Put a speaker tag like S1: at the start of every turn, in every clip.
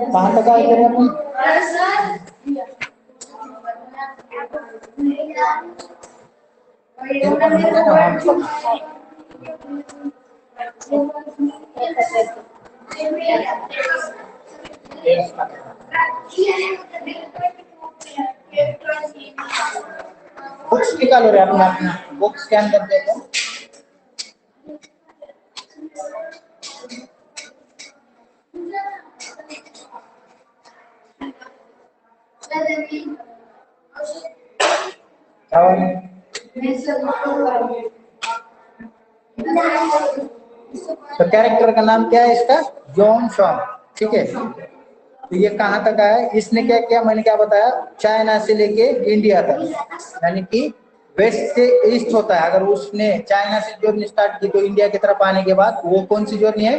S1: कहाँ तक आए थे अपन? बुक्स निकालो रे अपना अपना, बुक्स के अंदर देखो। तो कैरेक्टर का नाम क्या है इसका? जॉन शॉन्ग, ठीक है। तो ये कहाँ तक आया? इसने क्या किया, मैंने क्या बताया, चाइना से लेके इंडिया तक, यानी कि वेस्ट से ईस्ट होता है। अगर उसने चाइना से जर्नी स्टार्ट की तो इंडिया की तरफ आने के बाद वो कौन सी जर्नी है?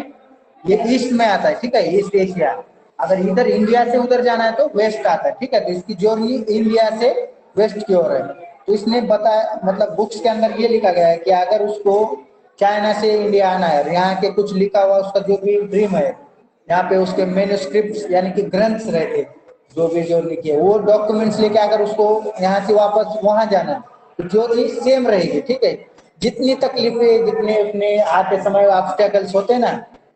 S1: ये ईस्ट में आता है, ठीक है, ईस्ट एशिया। अगर इधर इंडिया से उधर जाना है तो वेस्ट आता है, ठीक है। तो इसकी जर्नी इंडिया से वेस्ट की ओर है। तो इसने बताया, मतलब बुक्स के अंदर ये लिखा गया है कि अगर उसको चाइना से इंडिया आना है, यहाँ के कुछ लिखा हुआ उसका जो भी ड्रीम है, यहाँ पे उसके मैन्युस्क्रिप्ट्स यानी कि ग्रंथ रहते, जो भी जो लिखे वो डॉक्यूमेंट्स लेके अगर उसको यहाँ से वापस वहां जाना है तो जो सेम रहेगी, ठीक है। जितनी तकलीफें, जितने उसने आते समय ऑब्स्टेकल्स होते ना,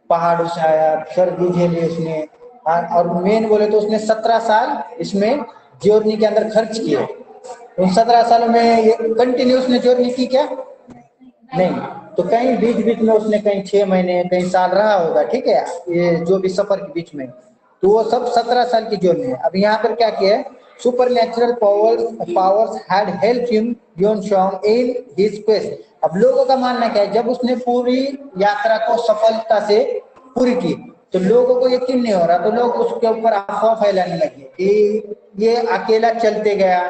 S1: पहाड़ों से आया, सर्दी झेली उसने, और मेन बोले तो उसने 17 साल इसमें जर्नी के अंदर खर्च किए। उन 17 सालों में ये कंटिन्यू उसने जर्नी की क्या? नहीं। तो कहीं बीच बीच में उसने कहीं 6 महीने कहीं साल रहा होगा, ठीक है, ये जो भी सफर के बीच में। तो वो सब 17 साल की जर्नी है। अब यहाँ पर क्या किया है, supernatural powers had help him Xuanzang in his quest. अब लोगों का मानना क्या है, जब उसने पूरी यात्रा को सफलता से पूरी की तो लोगों को यकीन नहीं हो रहा, तो लोग उसके ऊपर अफवाह फैलाने लगे कि ये अकेला चलते गया,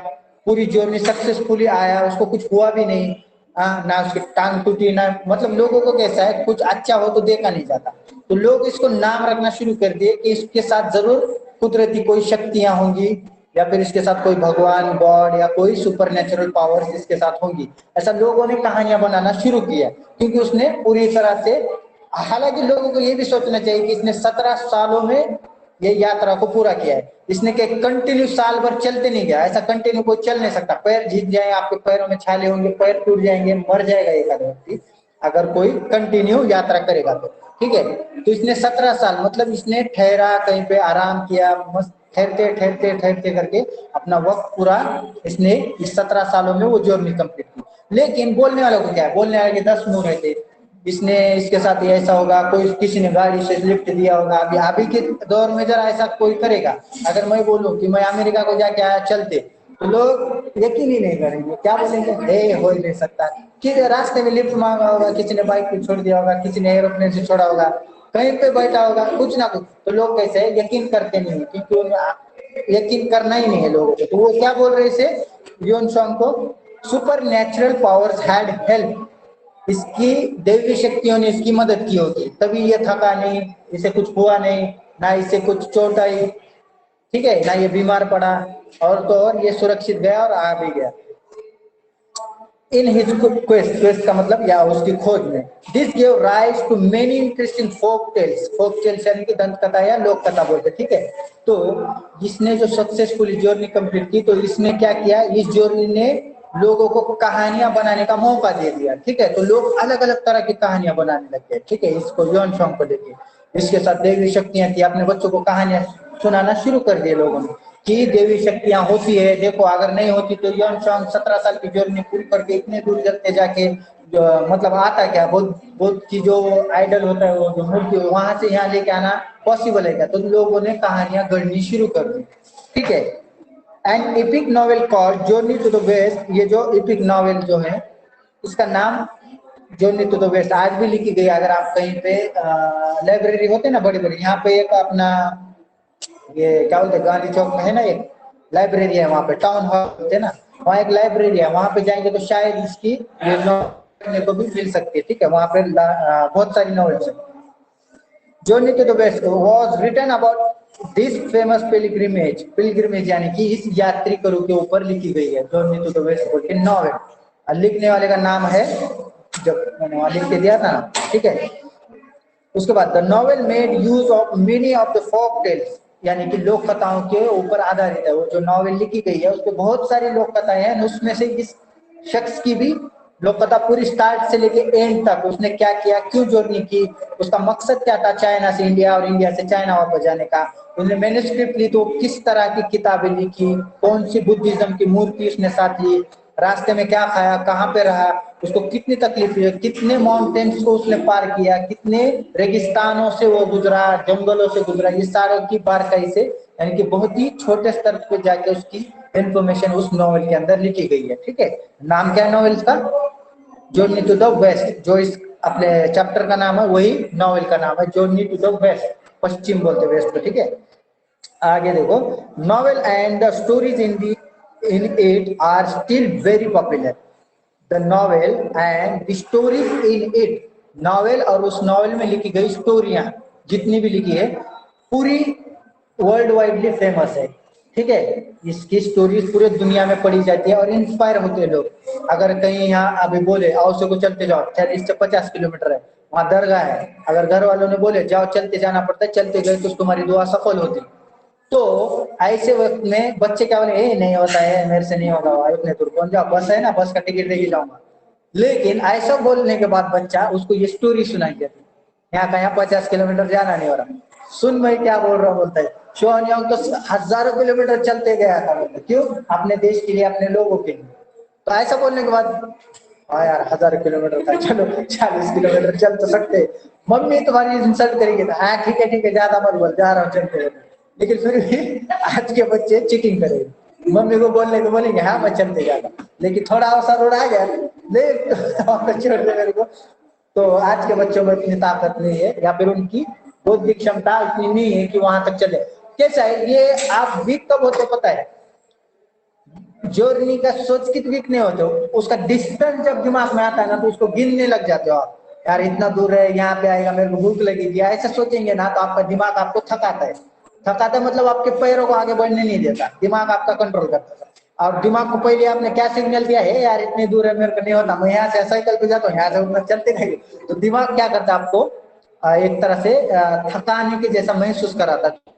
S1: पूरी जर्नी सक्सेसफुली आया, उसको कुछ हुआ भी नहीं, ना उसकी टांग टूटी, ना, मतलब लोगों को कैसा है, कुछ अच्छा हो तो देखा नहीं जाता। तो लोग इसको नाम रखना शुरू कर दिए कि इसके साथ जरूर कुदरती कोई शक्तियां होंगी, या फिर इसके साथ कोई भगवान, गॉड, या कोई सुपर नेचुरल पावर्स इसके साथ होंगी। ऐसा लोगों ने कहानियां बनाना शुरू किया, क्योंकि उसने पूरी तरह से, हालांकि लोगों को ये भी सोचना चाहिए कि इसने 17 सालों में ये यात्रा को पूरा किया है। इसने क्या कंटिन्यू साल भर चलते नहीं गया, ऐसा कंटिन्यू कोई चल नहीं सकता। पैर झिक जाए, आपके पैरों में छाले होंगे, पैर टूट जाएंगे, मर जाएगा एक आदमी व्यक्ति अगर कोई कंटिन्यू यात्रा करेगा तो, ठीक है। तो इसने 17 साल, मतलब इसने ठहरा, कहीं पे आराम किया, मस्त ठहरते ठहरते ठहरते करके अपना वक्त पूरा इसने इस 17 सालों में वो जर्नी कंप्लीट की। लेकिन बोलने वालों को क्या है, बोलने वाले के 10 मुंह रहते, इसने इसके साथ ये ऐसा होगा, कोई किसी ने गाड़ी से लिफ्ट दिया होगा। अभी अभी के दौर में जरा ऐसा कोई करेगा? अगर मैं बोलूं कि मैं अमेरिका को जाके आया चलते, तो लोग यकीन ही नहीं करेंगे, क्या बोलेंगे, हे हो ही नहीं सकता। कि रास्ते में लिफ्ट मांगा होगा, किसी ने बाइक पे छोड़ दिया होगा, किसी ने एरोप्लेन से छोड़ा होगा, कहीं पे बैठा होगा, कुछ ना कुछ। तो लोग कैसे है, यकीन करते नहीं है, क्योंकि यकीन करना ही नहीं है लोगों को। तो वो क्या बोल रहे इसे, योन सॉन्ग को, super natural powers had help, इसकी दैवी शक्तियों ने इसकी मदद की होगी, तभी ये थका नहीं, इसे कुछ हुआ नहीं, ना इसे कुछ चोट आई, ठीक है, ना ये बीमार पड़ा, और तो और ये सुरक्षित गया और आ भी गया। इन हिज क्वेस्ट, क्वेस्ट का मतलब या उसकी खोज में, this give rise to many interesting folk tales, folk tales यानी कि दंत कथा या लोक कथा बोलते, ठीक है। तो इसने जो सक्सेसफुली जर्नी कंप्लीट की, तो इसने क्या किया, इस जर्नी ने लोगों को कहानियां बनाने का मौका दे दिया, ठीक है। तो लोग अलग अलग तरह की कहानियां बनाने लग गए, ठीक है, इसको योन सॉन्ग को लेके। इसके साथ देवी शक्तियां थी, अपने बच्चों को कहानियां सुनाना शुरू कर दिए लोगों ने कि देवी शक्तियां होती है, देखो अगर नहीं होती तो योन सॉन्ग 17 साल की जर्नी पूरी करके इतने दूर चलते जाके, मतलब आता क्या, बुद्ध की जो आइडल होता है, वो जो मूर्ति, वहां से यहाँ लेके आना पॉसिबल है क्या? तो लोगों ने कहानियां गढ़नी शुरू कर दी, ठीक है। And epic novel called journey to the west, ये जो एपिक नॉवेल जो है, इसका नाम जर्नी टू द वेस्ट आज भी लिखी गई। अगर आप कहीं पे लाइब्रेरी होते ना बड़ी बड़ी, यहाँ पे एक अपना ये क्या बोलते, गांधी चौक में है ना एक लाइब्रेरी है, वहाँ पे टाउन हॉल होते हैं ना, वहाँ एक लाइब्रेरी है, वहाँ पे जाएंगे तो शायद इसकी ये नॉवेल को भी मिल सकती है, ठीक है। वहाँ पे बहुत सारी नॉवेल्स है। Journey to the west was written about this famous pilgrimage, pilgrimage यानी कि इस यात्री करू के ऊपर लिखी गई है जर्नी टू द वेस्ट बोल के नॉवेल। लिखने वाले का नाम है, जब मैंने वहां लिख के दिया था, ठीक है। उसके बाद the novel made use of many of the folk tales, यानी कि लोक कथाओं के ऊपर आधारित है। वो जो नॉवेल लिखी गई है उसपे बहुत सारी लोक कथाएं हैं, उसमें से इस शख्स की भी लोक कथा पूरी स्टार्ट से लेके एंड तक, उसने क्या किया, क्यों जर्नी की, उसका मकसद क्या था चाइना से इंडिया और इंडिया से चाइना वापस जाने का, उसने मैन्युस्क्रिप्ट ली तो किस तरह की किताबें लिखी, कौन सी बुद्धिज्म की मूर्ति उसने साथ ली, रास्ते में क्या खाया, कहाँ पे रहा, उसको कितनी तकलीफ हुई, कितने माउंटेन्स को उसने पार किया, कितने रेगिस्तानों से वो गुजरा, जंगलों से गुजरा, ये सारों की बारकाई से, यानी कि बहुत ही छोटे स्तर पे जाके उसकी इंफॉर्मेशन उस नॉवेल के अंदर लिखी गई है। ठीक है, नाम क्या है नॉवेल का? Journey to the west. जो इस अपने चैप्टर का नाम है वही नॉवेल का नाम है, जर्नी टू द वेस्ट, पश्चिम बोलते वेस्ट को। ठीक है, आगे देखो, novel and the stories in it are still very popular. The novel and the stories in it, novel और उस नॉवेल में लिखी गई स्टोरियां जितनी भी लिखी है पूरी वर्ल्ड वाइडली फेमस है। ठीक है, इसकी स्टोरीज पूरे दुनिया में पढ़ी जाती है और इंस्पायर होते हैं लोग। अगर कहीं यहाँ अभी बोले आओ से को चलते जाओ, 40 से 50 किलोमीटर है, वहां दरगाह है, अगर घर वालों ने बोले जाओ चलते जाना पड़ता है, चलते गए तो तुम्हारी दुआ सफल होती। तो ऐसे वक्त में बच्चे क्या बोले, नहीं होता है मेरे से नहीं होगा, इतने दूर कौन जाओ, बस है ना, बस का टिकट देके जाऊंगा। लेकिन ऐसा बोलने के बाद बच्चा उसको ये स्टोरी सुनाई देती, यहाँ का यहाँ 50 किलोमीटर जाना नहीं हो रहा, सुन मैं क्या बोल रहा हूँ, बोलता है शोन योंग तो हजारों किलोमीटर चलते गया था, बोलता क्यों, अपने देश के लिए, अपने लोगों के लिए। तो ऐसा बोलने के बाद हाँ यार 1000 किलोमीटर का, चलो 40 किलोमीटर चल तो सकते, मम्मी तुम्हारी इंसल्ट करेगी तो हाँ ठीक है ज्यादा मत बोल, जा रहा हूँ चलते हुए। लेकिन फिर भी आज के बच्चे चीटिंग करेंगे, मम्मी को बोलने को बोलेंगे हाँ मैं चलते जाता, लेकिन थोड़ा अवसर उड़ा गया ले छोड़ दे मेरे को। तो आज के बच्चों में इतनी ताकत नहीं है, या फिर उनकी बौद्धिक क्षमता इतनी नहीं है कि वहां तक चले। कैसा है ये, आप वीक कब होते पता है, जर्नी का सोच कित वीक नहीं होते, उसका डिस्टेंस जब दिमाग में आता है ना तो उसको गिनने लग जाते हो आप, यार इतना दूर है, यहाँ पे आएगा मेरे को भूख लगेगी, ऐसा सोचेंगे ना तो आपका दिमाग आपको थकाता है। थकाता है मतलब आपके पैरों को आगे बढ़ने नहीं देता, दिमाग आपका कंट्रोल करता है। और दिमाग को पहले आपने क्या सिग्नल दिया है, यार इतनी दूर है मेरे को नहीं होता, मैं यहाँ से साइकिल पे जाता हूँ, यहाँ से ऊपर चलते रहेंगे, तो दिमाग क्या करता है आपको एक तरह से थकाने के जैसा महसूस कराता है।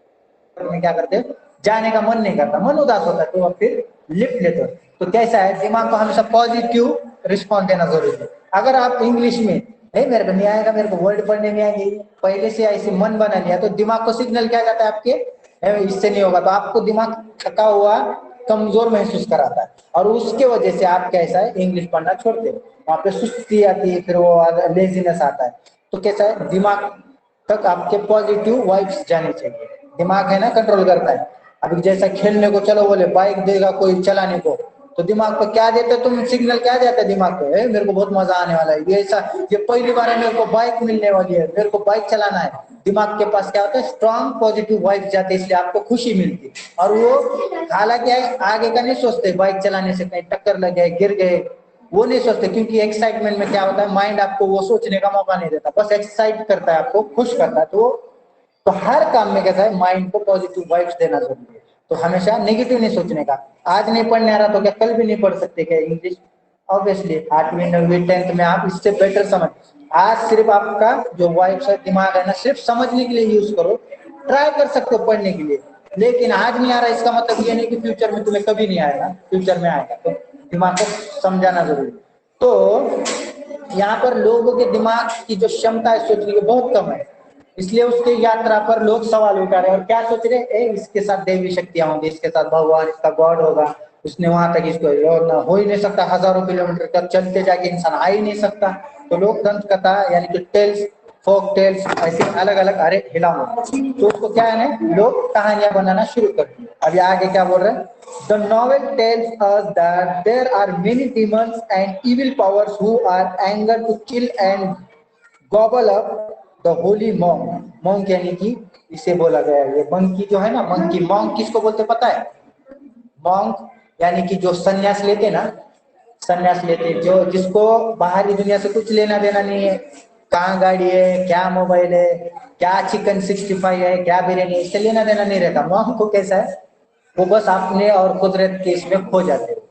S1: क्या करते हैं, जाने का मन नहीं करता, मन उदास होता है, तो आप फिर लिफ्ट लेते हो। तो कैसा है, दिमाग को हमेशा पॉजिटिव रिस्पॉन्स देना जरूरी है। अगर आप इंग्लिश में नहीं मेरे को नहीं आएगा, मेरे को वर्ड पढ़ने नहीं आएंगे, पहले से ऐसे मन बना लिया, तो दिमाग को सिग्नल क्या जाता है आपके, इससे नहीं होगा, तो आपको दिमाग थका हुआ कमजोर महसूस कराता है, और उसके वजह से आप कैसा है इंग्लिश पढ़ना छोड़ते हो, वहां पे सुस्ती आती है, फिर वो लेजीनेस आता है। तो कैसा है, दिमाग तक आपके पॉजिटिव वाइब्स जानी चाहिए, दिमाग है ना कंट्रोल करता है। अभी जैसा खेलने को चलो बोले, बाइक देगा कोई चलाने को, तो दिमाग को क्या देते तुम सिग्नल, क्या जाता है दिमाग को, मेरे को बहुत मजा आने वाला है, ये ऐसा, ये पहली बार है मेरे को बाइक मिलने वाली है, मेरे को बाइक चलाना है, दिमाग के पास क्या होता है, स्ट्रॉन्ग पॉजिटिव वाइब जाते हैं, इसलिए आपको खुशी मिलती है। और वो हालांकि आगे का नहीं सोचते, बाइक चलाने से कहीं टक्कर लग गए, गिर गए, वो नहीं सोचते, क्योंकि एक्साइटमेंट में क्या होता है, माइंड आपको वो सोचने का मौका नहीं देता, बस एक्साइट करता है, आपको खुश करता है। तो हर काम में कैसा है, माइंड को पॉजिटिव वाइब्स देना जरूरी है। तो हमेशा नेगेटिव नहीं सोचने का, आज नहीं पढ़ने आ रहा तो क्या कल भी नहीं पढ़ सकते क्या इंग्लिश, ऑब्वियसली 8वीं 9वीं 10th में आप इससे बेटर समझ, आज सिर्फ आपका जो वाइब्स है, दिमाग है ना, सिर्फ समझने के लिए यूज करो, ट्राई कर सकते हो पढ़ने के लिए, लेकिन आज नहीं आ रहा इसका मतलब ये नहीं कि फ्यूचर में तुम्हें कभी नहीं आएगा, फ्यूचर में आएगा, तो दिमाग को समझाना जरूरी। तो यहाँ पर लोगों के दिमाग की जो क्षमता है सोचने की बहुत कम है, इसलिए उसके यात्रा पर लोग सवाल उठा रहे हैं और क्या सोच रहे हैं, इसके साथ देवी शक्तियां होंगी, इसके साथ भगवान, इसका गॉड होगा, उसने वहां तक इसको हो ही नहीं सकता, हजारों किलोमीटर तक चलते जाके इंसान आ ही नहीं सकता। तो लोग दंत कथा यानी कि टेल्स, फोक टेल्स, ऐसे अलग अलग अरे हिलाओ, तो उसको क्या है ना, लोग कहानियां बनाना शुरू कर दिए। अभी आगे क्या बोल रहे हैं, the novel tells us that there are many demons and evil powers who are anger to kill and gobble up the holy monk. Monk यानी कि इसे बोला गया है, ये मंकी जो है ना, मंकी, मॉन्क किसको बोलते पता है, मॉन्क यानी कि जो सन्यास लेते ना, सन्यास लेते जो, जिसको बाहरी दुनिया से कुछ लेना देना नहीं है, कहाँ गाड़ी है, क्या मोबाइल है, क्या चिकन 65 है, क्या बिरयानी, इससे लेना देना नहीं रहता। मॉन्क को कैसा है, वो बस अपने और कुदरत के इसमें खो जाते हो,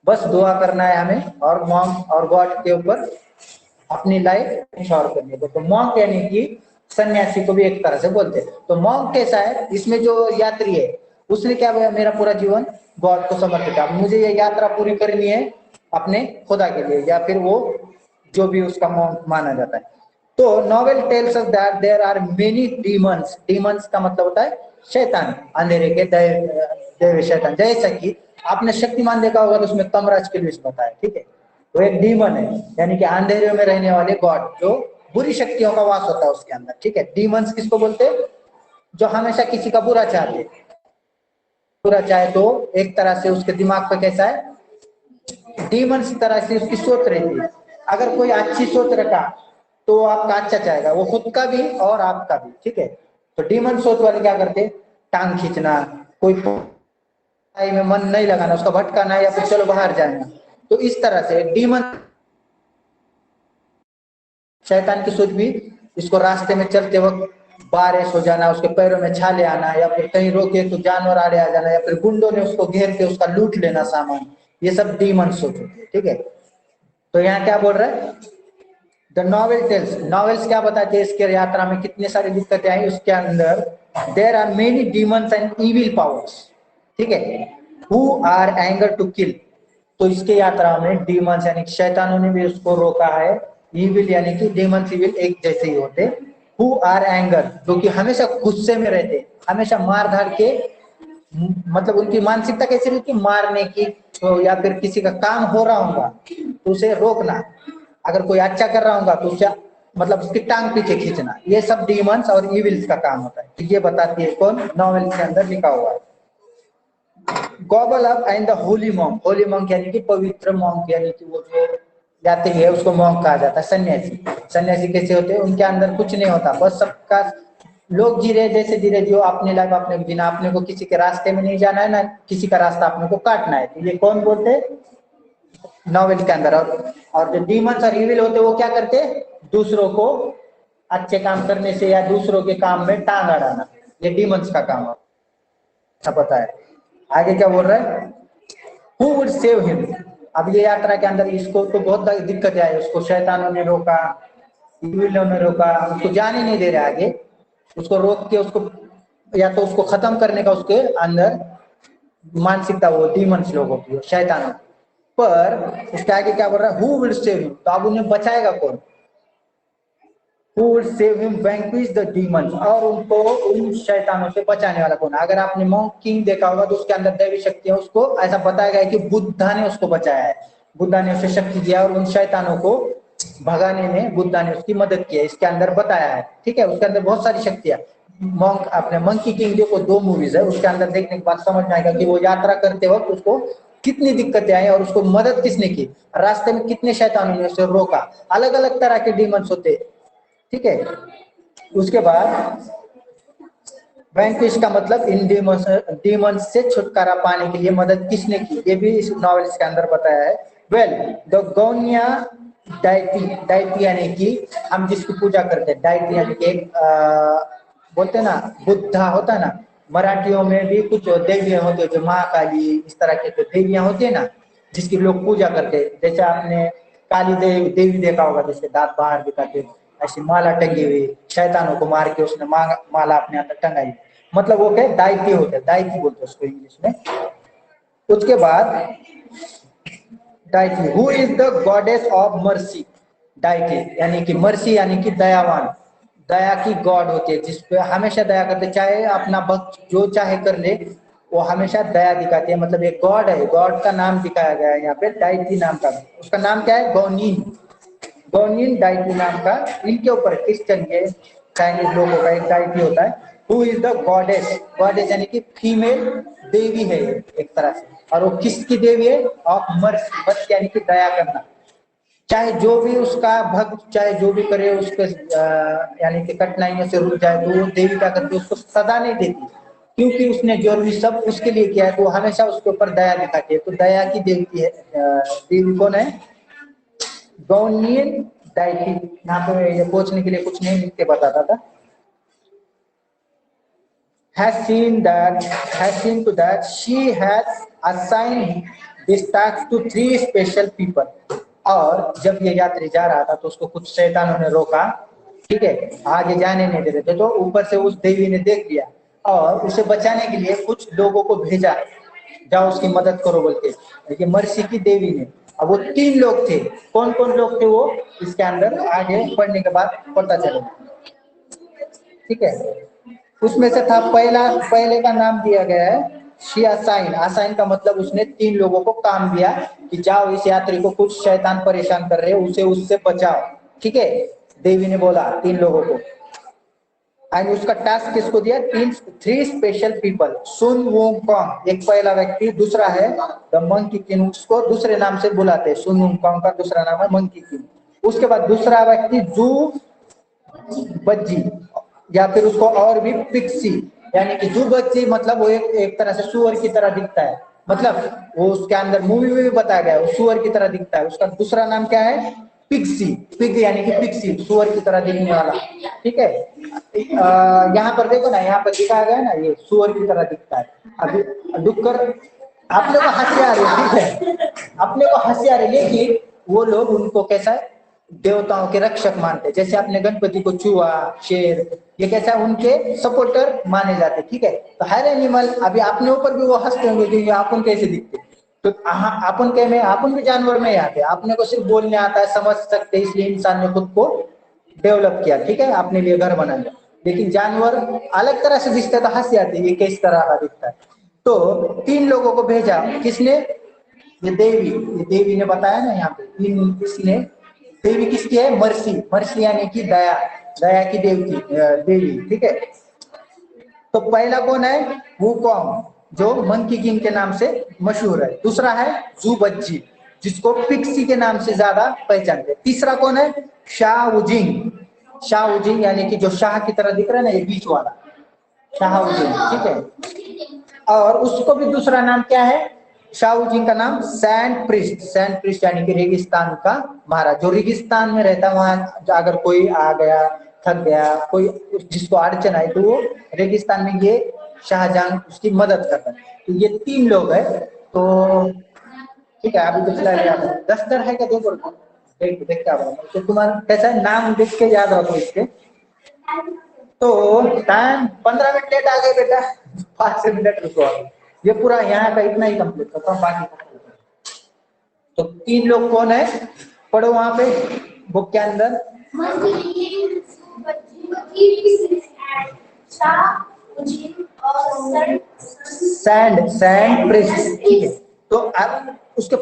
S1: बस दुआ करना है हमें और मॉन्क और गॉड के ऊपर अपनी लाइफ इंश्योर करनी है। तो मॉन्क यानी कि सन्यासी को भी एक तरह से बोलते हैं। तो मॉन्क कैसा है, इसमें जो यात्री है उसने क्या बोला, मेरा पूरा जीवन गॉड को समर्पित है, मुझे ये यात्रा पूरी करनी है अपने खुदा के लिए, या फिर वो जो भी उसका मॉन्क माना जाता है। तो novel tells us that there are many demons, demons का मतलब होता है शैतान, अंधेरे के दैव शैतान। जैसा कि आपने शक्तिमान देखा होगा तो उसमें तमराज के लिए बताया, ठीक है, वो एक डीमन है, यानी कि अंधेरे में रहने वाले गॉड, जो बुरी शक्तियों का वास होता है उसके अंदर, ठीक है। डीमंस किसको बोलते हैं, जो हमेशा किसी का बुरा चाहते, बुरा चाहे तो एक तरह से उसके दिमाग पे कैसा है, डीमंस तरह से उसकी सोच रहती है। अगर कोई अच्छी सोच रखा तो वो आपका अच्छा चाहेगा, वो खुद का भी और आपका भी, ठीक है। तो डीमन सोच वाले क्या करते, टांग खींचना, कोई में मन नहीं लगाना, उसका भटकाना, या फिर चलो बाहर जाना। तो इस तरह से डीमन, शैतान की सोच भी इसको रास्ते में चलते वक्त बारिश हो जाना, उसके पैरों में छाले आना, या फिर कहीं रोके तो जानवर आड़े आ जाना, या फिर गुंडों ने उसको घेर के उसका लूट लेना सामान, ये सब डीमन सोच होती है, ठीक है। तो यहाँ क्या बोल रहा है, द नॉवेल टेल्स, नॉवेल्स क्या बताते हैं इसके यात्रा में कितने सारी दिक्कतें आई, उसके अंदर there are many demons and evil powers, ठीक है, who are anger to kill. तो इसके यात्रा में डीमंस यानी शैतानों ने भी उसको रोका है, इविल यानी कि डीमंस इविल एक जैसे ही होते, हु आर एंगर, जो कि हमेशा गुस्से में रहते, हमेशा मार धाड़ के, मतलब उनकी मानसिकता कैसी रहती, मारने की, तो या फिर किसी का काम हो रहा होगा तो उसे रोकना, अगर कोई अच्छा कर रहा होगा तो उसे मतलब उसकी टांग पीछे खींचना, ये सब डीमंस और इविल्स का काम होता है। तो ये बताती है कौन, नॉवेल के अंदर लिखा हुआ है। Gobble up and the holy monk, Holi monk यानी कि पवित्र मॉन्क, यानी कि वो जो यात्री है उसको मॉन्क कहा जाता है। सन्यासी, सन्यासी कैसे होते हैं, उनके अंदर कुछ नहीं होता, बस सबका लोग जी रहे जैसे जी रहे, जो अपने लाइफ अपने बिना, अपने को किसी के रास्ते में नहीं जाना है ना किसी का रास्ता अपने को काटना है। तो ये कौन बोलते हैं, नॉवेल के अंदर। और जो डीमंस और इविल होते वो क्या करते, दूसरों को अच्छे काम करने से या दूसरों के काम में टांग अड़ाना, ये डीमंस का काम है, अच्छा पता है। आगे क्या बोल रहा है, हु वुड सेव हिम। अब ये यात्रा के अंदर इसको तो बहुत दिक्कत आई, उसको शैतानों ने रोका, इविलों ने रोका, उसको जाने नहीं दे रहे आगे, उसको रोक के उसको या तो उसको खत्म करने का उसके अंदर मानसिकता, वो डीमंस लोगों की, शैतानों। पर उसके आगे क्या बोल रहा है, हु विल सेव हिम, तो अब उन्हें बचाएगा कौन, who will save him vanquish the demons, और उनको उन शैतानों से बचाने वाला कौन। अगर आपने मॉन्क किंग देखा होगा तो उसके अंदर दैवी शक्ति है, उसको ऐसा बताया गया है कि बुद्धा ने उसको बचाया है, बुद्धा ने उसे शक्ति दिया और उन शैतानों को भगाने में बुद्धा ने उसकी मदद की है, इसके अंदर बताया है, ठीक है। उसके अंदर बहुत सारी शक्तियां, मॉन्क आपने मंकी किंग देखो, 2 मूवीज है, उसके अंदर देखने के बाद समझ में आएगा कि वो यात्रा करते वक्त उसको कितनी दिक्कतें आई और उसको मदद किसने की, रास्ते में कितने शैतानों ने उसे रोका, अलग अलग तरह के डीमंस होते, ठीक है। उसके बाद वैंक्विश का मतलब इन डीमंस से छुटकारा पाने के लिए मदद किसने की, ये भी इस नॉवेल के अंदर बताया है। वेल द गौनिया डाइटी, डाइटी यानी कि हम जिसकी पूजा करते हैं, डाइटी यानी कि बोलते हैं ना बुद्धा होता है ना, मराठियों में भी कुछ देवियां होती है, जो महाकाली इस तरह के जो देवियां होती है ना जिसकी लोग पूजा करते हैं, जैसे आपने काली देवी देखा होगा जिसके दांत बाहर दिखाते, ऐसी माला टंगी हुई, शैतानों को मार के उसने माला अपने अंदर टंगाई, मतलब वो क्या दाइती होते हैं, दाइती बोलते हैं उसको इंग्लिश में। उसके बाद deity, who is the goddess of mercy, deity यानी कि मर्सी यानी कि दयावान, दया की गॉड होती है, जिसपे हमेशा दया करते, चाहे अपना भक्त जो चाहे कर ले वो हमेशा दया दिखाती है, मतलब एक गॉड है, गॉड का नाम दिखाया गया है यहाँ पे डाइटी नाम का, उसका नाम क्या है, गौनीन, गौनिन डाइटी नाम का, इनके ऊपर क्रिश्चियन के चाइनीज लोगों का एक डाइटी होता है। Who is the goddess, goddess यानी कि फीमेल देवी है एक तरह से, और वो किसकी देवी है, ऑफ मर्सी, मर्सी यानी कि दया करना, चाहे जो भी उसका भक्त चाहे जो भी करे उसके यानी कि कठिनाइयों से रुक जाए, तो वो देवी क्या करती है, उसको सजा नहीं देती, क्योंकि उसने जो भी सब उसके लिए किया है तो हमेशा उसके ऊपर दया दिखाती है। तो दया की देवी है, देवी कौन है, गौनियन डाइटी। यहाँ पे ये पूछने के लिए कुछ नहीं लिख के बताता था। has seen to that she has assigned this task to 3 special people। और जब ये यात्री जा रहा था तो उसको कुछ शैतानों ने रोका, ठीक है, आगे जाने नहीं दे रहे थे, तो ऊपर से उस देवी ने देख लिया और उसे बचाने के लिए कुछ लोगों को भेजा, जाओ उसकी मदद करो बोल के। देखिए मर्सी की देवी ने, अब वो 3 लोग थे, कौन कौन लोग थे वो इसके अंदर आगे पढ़ने के बाद पता चलेगा, ठीक है। उसमें से था पहले का नाम दिया गया है शियासाइन। आसाइन का मतलब उसने 3 लोगों को काम दिया कि जाओ इस यात्री को कुछ शैतान परेशान कर रहे हैं, उसे उससे बचाओ, ठीक है। देवी ने बोला 3 लोगों को, एंड उसका टास्क किसको दिया, 3 स्पेशल पीपल। सुन वोंग कॉन्ग एक पहला व्यक्ति, दूसरा है द मंकी किंग, उसको दूसरे नाम से बुलाते हैं, सुन वोंग कॉन्ग का दूसरा नाम है मंकी किंग। उसके बाद दूसरा व्यक्ति जू बज्जी, या फिर उसको और भी पिक्सी, यानी कि जू बज्जी मतलब वो एक तरह से सुअर की तरह दिखता है, मतलब वो उसके अंदर मूवी में भी बताया गया है वो सुअर की तरह दिखता है। उसका दूसरा नाम क्या है, पिक्सी, पिग यानी कि पिक्सी, सुअर की तरह दिखने वाला, ठीक है। यहाँ पर देखो ना, यहाँ पर दिखाया गया है ना, ये सुअर की तरह दिखता है। अभी डुक्कर, अपने को हंसी आ रही है, ठीक है, अपने को हंसी आ रही है, लेकिन वो लोग उनको कैसा है, देवताओं के रक्षक मानते हैं। जैसे आपने गणपति को चूहा, शेर, ये कैसा उनके सपोर्टर माने जाते, ठीक है। तो हर एनिमल, अभी अपने ऊपर भी वो हंसते होंगे कि अपन कैसे दिखते, तो अपन के में, अपन भी जानवर में ही आते हैं, अपने को सिर्फ बोलने आता है, समझ सकते, इसलिए इंसान ने खुद को डेवलप किया, ठीक है, अपने लिए घर बना लिया। लेकिन जानवर अलग तरह से दिखता है तो हंसी आती है, ये किस तरह का दिखता है। तो 3 लोगों को भेजा, किसने, ये देवी ने बताया ना यहाँ पे, इसने, देवी किसकी है, मर्सी, मर्सी यानी कि दया, दया की देवी, ठीक है। तो पहला कौन है, वुकोंग, जो मंकी किंग के नाम से मशहूर है। दूसरा है जू बज्जी, जिसको पिक्सी के नाम से ज्यादा पहचानते हैं। तीसरा कौन है, शाह उजिंग यानी कि जो शाह की तरह दिख रहा है ना, ये बीच वाला शाह उजिंग, ठीक है। और उसको भी दूसरा नाम क्या है, शाहउजिंग का नाम सैंड प्रिस्ट यानी कि रेगिस्तान का महाराज। जो रेगिस्तान में रहता है वहां अगर कोई आ गया, थक गया, कोई जिसको अड़चन आई, तो वो रेगिस्तान में ये शाहजहां उसकी मदद करता है। तो ये 3 लोग है, तो ठीक है। अभी तो फिलहाल दस्तर है क्या, देखो देख क्या बोला, तो तुम्हारा कैसा है, नाम देख के याद रखो इसके। तो टाइम 15 मिनट लेट आ गए बेटा, 5 मिनट रुको, ये पूरा यहाँ का इतना ही कंप्लीट करता हूँ, बाकी तो 3 लोग कौन है, पढ़ो वहां पे बुक के अंदर, सैंड प्रिस्ट, ठीक है। तो अब उसके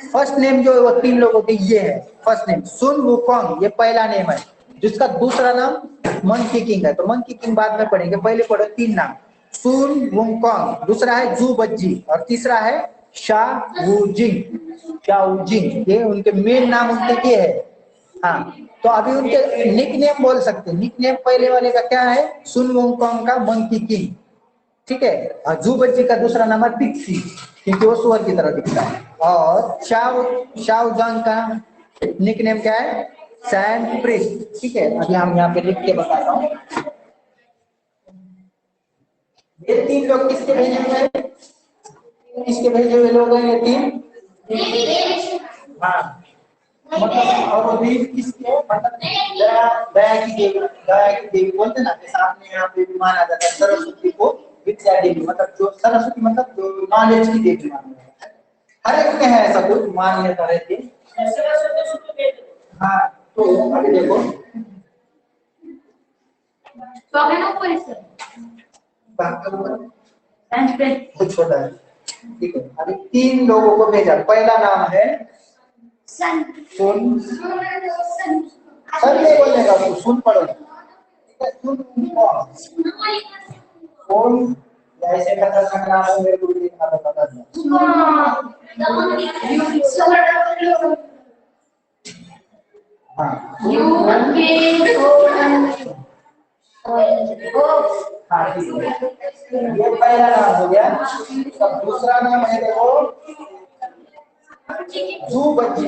S1: फर्स्ट नेम जो है वो 3 लोगों के ये है, फर्स्ट नेम सुन वुकोंग, ये पहला नेम है, जिसका दूसरा नाम मंकी किंग है। तो मंकी किंग बाद में पढ़ेंगे, पहले पढ़ो 3 नाम, सुन वुकोंग, दूसरा है जू बज्जी, और तीसरा है शाओजिंग, ये उनके मेन नाम उनके ये है। हाँ, तो अभी उनके निक नेम बोल सकते हैं। निक नेम पहले वाले का क्या है, सुन वुकोंग का मंकी किंग, ठीक है। और जू बच्ची का दूसरा नाम है पिक्सी, क्योंकि वो सुअर की तरह दिखता है। और शाओजांग का निक नेम क्या है, सैंड प्रिस्ट, ठीक है। अभी हम यहाँ पे लिख के बताता हूँ। ये 3 लोग किसके भेजे हुए हैं, किसके भेजे हुए लोग हैं ये 3, हाँ, मतलब, और वो देवी किसकी है, मतलब दया की देवी बोलते ना, जैसे आपने यहाँ पे भी माना जाता है सरस्वती को विद्या देवी, मतलब जो सरस्वती मतलब जो नॉलेज की देवी मानी जाती है। हर एक में है ऐसा कुछ मान्यता रहती है। हाँ, तो अभी देखो कुछ छोटा है, ठीक है। अभी 3 लोगों को भेजा, पहला नाम है सुन, सन नहीं बोलने का, सुन पढ़ो, ठीक है। सुन ऐसे खतरनाक नाम है, मेरे को भी देखना था, पता नहीं। हाँ, हाँ, ये पहला नाम हो गया। अब दूसरा नाम है देखो, जू बच्ची,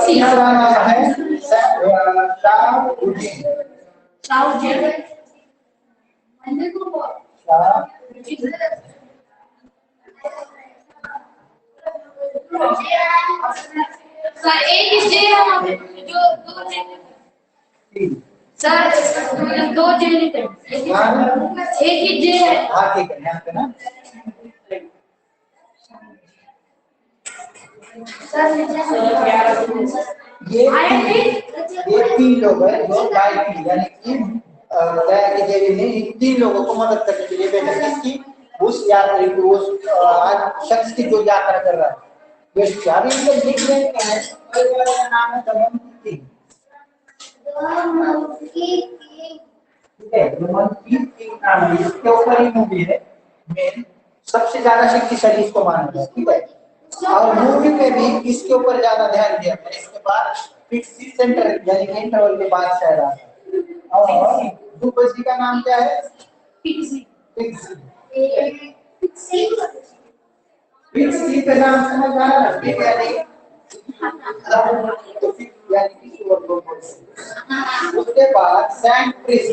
S1: तीसरा नाम है
S2: सर एक ही जे है वहाँ पे जो दो जे सर दो जे लिखे एक ही जे है।
S1: हाँ ठीक है यहाँ पे ना ये तीन लोग हैं जो गायत्री यानी कि दया की देवी ने इन तीन लोगों को मदद करने के लिए भेजा किसकी उस यात्री को उस आज शख्स की जो यात्रा कर रहा है ये अभी इनके निकनेम क्या है का नाम है दमनती ठीक है दमनती नाम है इसके ऊपर ही मूवी है मेन सबसे ज्यादा शक्तिशाली इसको माना जाता है ठीक है और मूवी में भी इसके ऊपर ज्यादा ध्यान दिया है इसके बाद फिक्सी सेंटर यानी कि इंटरवल के बाद शायद आता है और दूसरी का नाम क्या है
S2: फिक्सी
S1: फिक्सी का नाम समझ आ रहा है फिक्स यानी तो फिक्स यानी कि सुअर को बोलते हैं उसके बाद सैंड प्रिस्ट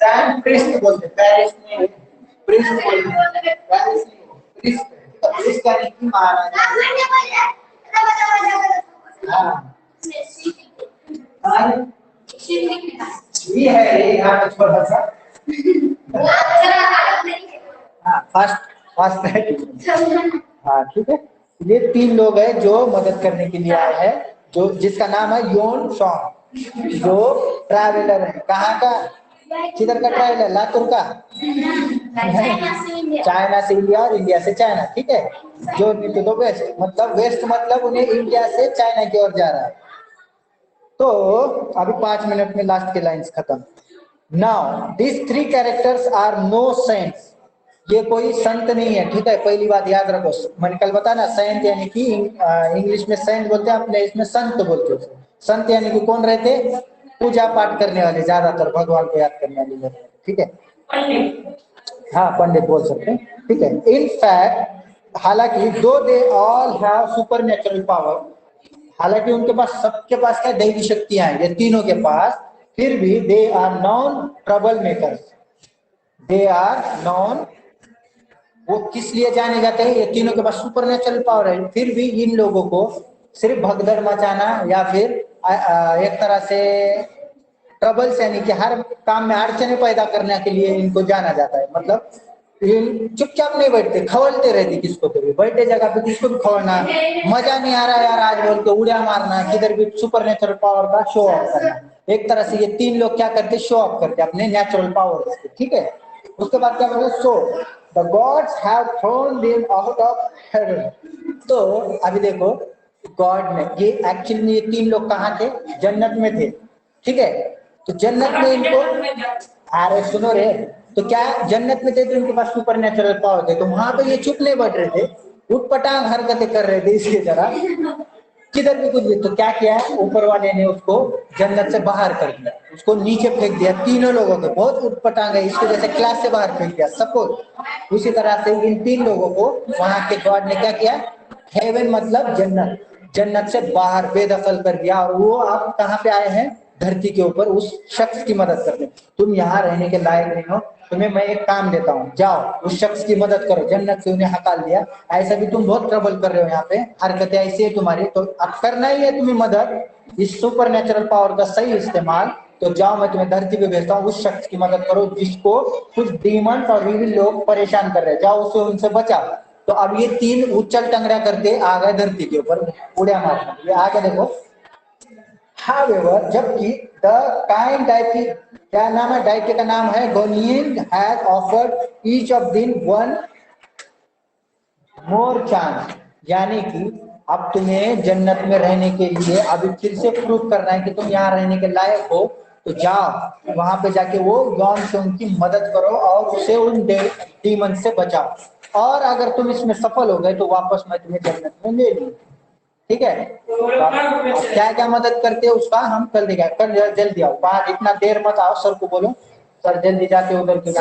S1: सैंड प्रिस्ट बोलते हैं पेरिस में प्रिस्ट बोलते हैं पेरिस में प्रिस्ट प्रिस्ट यानी कि महाराजा हाँ ये है यहाँ पे थोड़ा सा हाँ फास्ट है हाँ ठीक है ये तीन लोग हैं जो मदद करने के लिए आए हैं जो जिसका नाम है योन सॉन्ग जो ट्रैवलर है कहाँ का किधर का ट्रैवलर लातूर का चाइना से इंडिया और इंडिया से चाइना ठीक है जो नीचे तो वेस्ट मतलब उन्हें इंडिया से चाइना की ओर जा रहा है तो अभी 5 मिनट में लास्ट के लाइंस खत्म now this three characters are no saints ये कोई संत नहीं है ठीक है पहली बात याद रखो मैंने कल बताया ना सेंट यानी कि इंग्लिश में सेंट बोलते हैं अपने इसमें संत बोलते हैं संत यानी कि कौन रहते पूजा पाठ करने वाले ज्यादातर भगवान को याद करने वाले लोग ठीक है हाँ पंडित बोल सकते हैं ठीक है इन फैक्ट हालांकि दो they all have super natural power हालांकि उनके पास सबके पास क्या दैवी शक्तियां हैं ये तीनों के पास फिर भी they are non troublemakers they are non वो किस लिए जाने जाते हैं ये तीनों के पास सुपर नेचुरल पावर है फिर भी इन लोगों को सिर्फ भगदड़ मचाना या फिर एक तरह से ट्रबल्स यानी कि हर काम में अड़चने पैदा करने के लिए इनको जाना जाता है मतलब चुपचाप नहीं बैठते खवलते रहते किसको तो भी बैठे जगह पे किसको भी खवलना मजा नहीं आ रहा यार आज बोल के उड़िया मारना किधर भी सुपर नेचुरल पावर का शो ऑफ करना एक तरह से ये तीन लोग क्या करते शो ऑफ करते अपने नेचुरल पावर ठीक है उसके बाद क्या बोले so the gods have thrown them out of haven तो अभी देखो गॉड ने ये एक्चुअली में ये तीन लोग कहाँ थे जन्नत में थे ठीक है तो जन्नत में इनको अरे सुनो रे तो क्या जन्नत में थे तो इनके पास सुपर नेचुरल पावर थे तो वहां पे ये चुप नहीं बैठ रहे थे उठपटांग हरकतें कर रहे थे इसकी तरह किधर भी कुछ भी तो क्या किया है ऊपर वाले ने उसको जन्नत से बाहर कर दिया उसको नीचे फेंक दिया तीनों लोगों को बहुत उठपटांग है इसको जैसे क्लास से बाहर फेंक दिया सपोज उसी तरह से इन तीन लोगों को वहां के गॉड ने क्या किया हेवन मतलब जन्नत से बाहर बेदखल कर दिया और वो आप कहाँ पे आए हैं धरती के ऊपर उस शख्स की मदद करने तुम यहाँ रहने के लायक नहीं हो तुम्हें मैं एक काम देता हूँ जाओ उस शख्स की मदद करो जन्नत से उन्हें हकाल दिया ऐसा भी तुम बहुत ट्रबल कर रहे हो यहाँ पे हरकतें ऐसी है तुम्हारी तो अब करना ही है तुम्हें मदद इस सुपर नेचुरल पावर का सही इस्तेमाल तो जाओ मैं तुम्हें धरती पे भेजता हूँ उस शख्स की मदद करो जिसको कुछ डीमंस और विविल लोग परेशान कर रहे हैं जाओ उसे उनसे बचाओ तो अब ये तीन उछल टंगरा करके आ गए धरती के ऊपर उड़िया मारना ये आगे देखो However, जबकि the kind deity क्या नाम है deity का नाम है गोनियन has offered each of them one more chance यानी कि अब तुम्हें जन्नत में रहने के लिए अभी फिर से प्रूव करना है कि तुम यहाँ रहने के लायक हो तो जाओ वहां पे जाके वो यॉन सोंग की मदद करो और उसे उन डीमन से बचाओ और अगर तुम इसमें सफल हो गए तो वापस मैं तुम्हें जन्नत में ले लूँ ठीक है क्या क्या मदद करते हैं उसका हम कल दिखा कल जल्दी आओ बाहर इतना देर मत आओ सर को बोलो सर जल्दी जाके उधर के